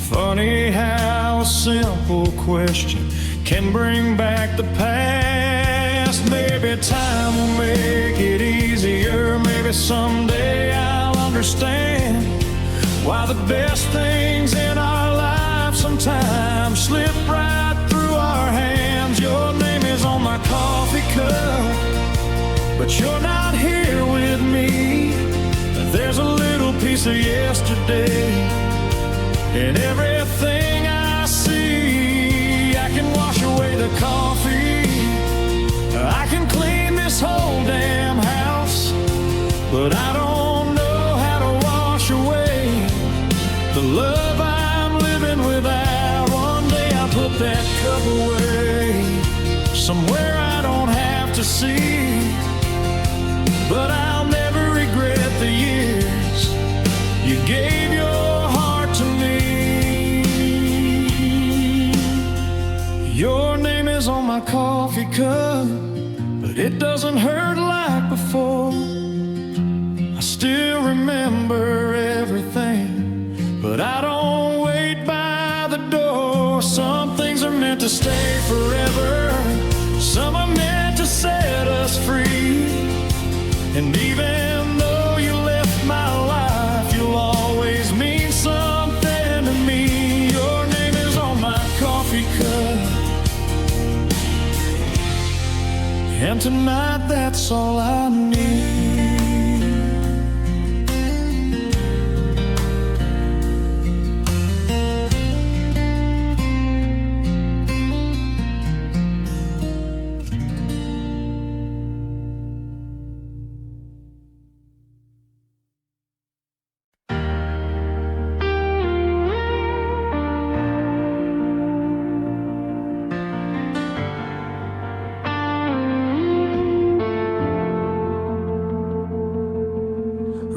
S1: Funny how a simple question can bring back the past. Maybe time will make it easier. Maybe someday I'll understand why the best things in our lives sometimes slip right through our hands. Your name is on my coffee cup, but you're not here with me. There's a little piece of yesterday in everything I see. I can wash away the coffee, I can clean this whole damn house, but I don't know how to wash away the love I'm living without. One day I'll put that cup away somewhere I don't have to see, but I'll never regret the years you gave your heart to me. Your name is on my coffee cup, but it doesn't hurt like before. I still remember everything, but I don't wait by the door. Some things are meant to stay forever, some are meant to set us free. And even though you left my life, you'll always mean something to me. Your name is on my coffee cup, and tonight that's all I need.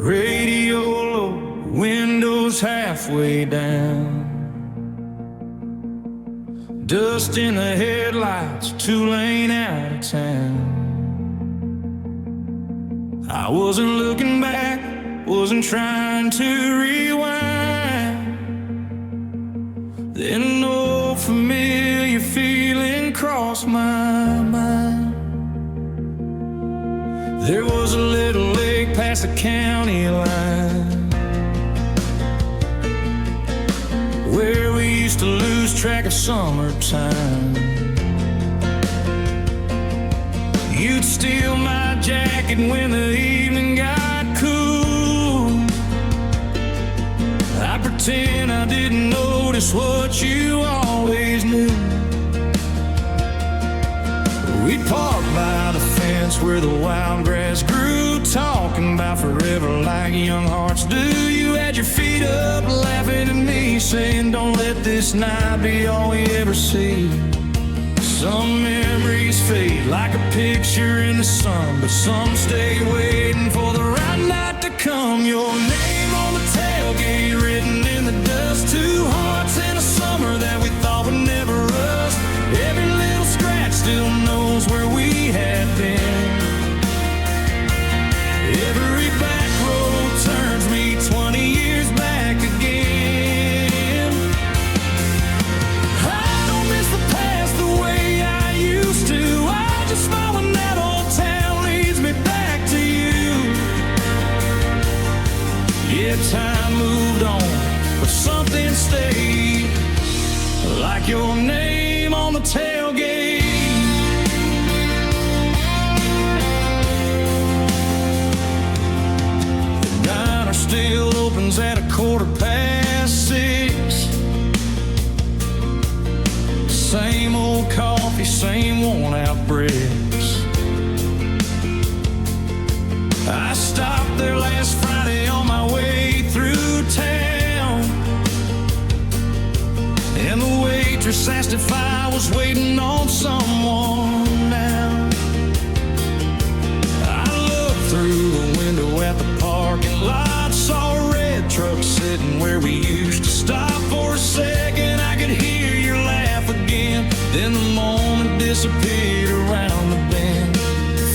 S1: Radio low, windows halfway down, dust in the headlights, 2-lane out of town. I wasn't looking back, wasn't trying to rewind. Then an old familiar feeling crossed my mind. There was a little lake past the county line, where we used to lose track of summertime. You'd steal my jacket when the evening got cool. I'd pretend I didn't notice what you always knew. We'd park by the fence where the wild grass grew, talking about forever like young hearts do. You had your feet up laughing at me, saying don't let this night be all we ever see. Some memories fade like a picture in the sun, but some stay waiting for the right night to come. Your name on the tailgate written in the dust, 2 hearts in a summer that we thought would never rust. Every little scratch still knows where we had been. Every back road turns me 20 years back again. I don't miss the past the way I used to. I just smile when that old town leads me back to you. Yeah, time moved on, but something stayed, like your name on the tailgate. Still opens at 6:15. Same old coffee, same worn out bricks. I stopped there last Friday on my way through town, and the waitress asked if I was waiting on someone now. I looked through the window at the parking lot, saw a red truck sitting where we used to stop for a second. I could hear your disappeared around the bend.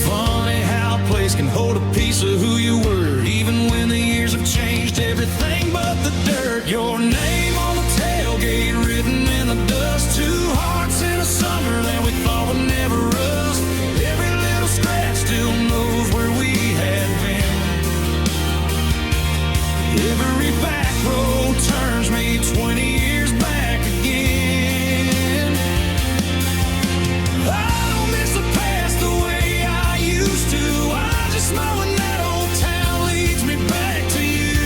S1: Funny how a place can hold a piece of who you were, even when the years have changed everything but the dirt. Your name on the tailgate, written in the dust. Two hearts in a summer that we thought would never rust. Every little scratch still knows where we had been. Every back road turns me 20 years back again. I don't miss the past the way I used to. I just know when that old town leads me back to you.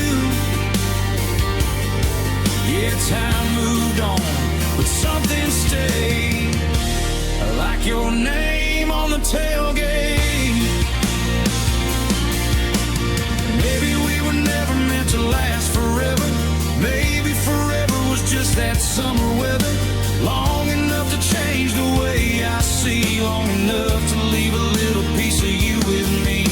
S1: Yeah, time moved on, but something stayed, like your name on the tailgate. Maybe we were never meant to last forever. Maybe forever was just that summer weather, long enough to change the way I see, long enough to leave a little piece of you with me.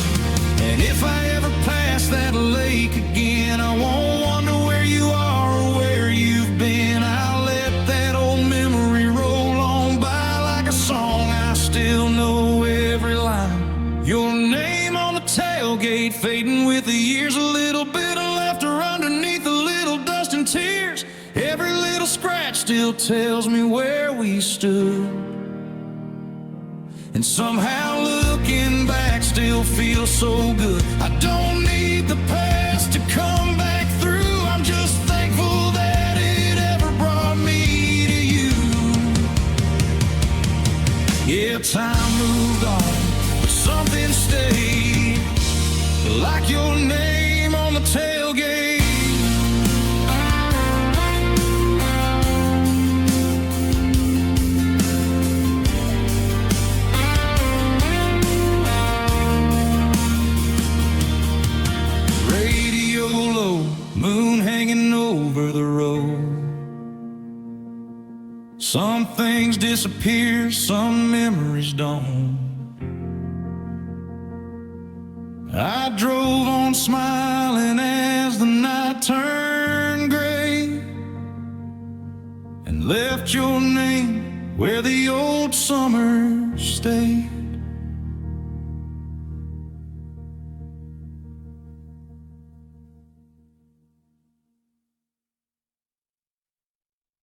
S1: And if I ever pass that lake again, I won't wonder where you are or where you've been. I'll let that old memory roll on by like a song. I still know every line. Your name on the tailgate, fading with the years, a little bit of laughter underneath a little dust and tears. Every little scratch still tells me where we stood. And somehow looking back still feels so good. I don't need the past to come back through. I'm just thankful that it ever brought me to you. Yeah, time moved on, but something stayed, like your name on the tailgate. Radio low, moon hanging over the road. Some things disappear, some memories don't. I drove on smiling as the night turned gray, and left your name where the old summer stayed.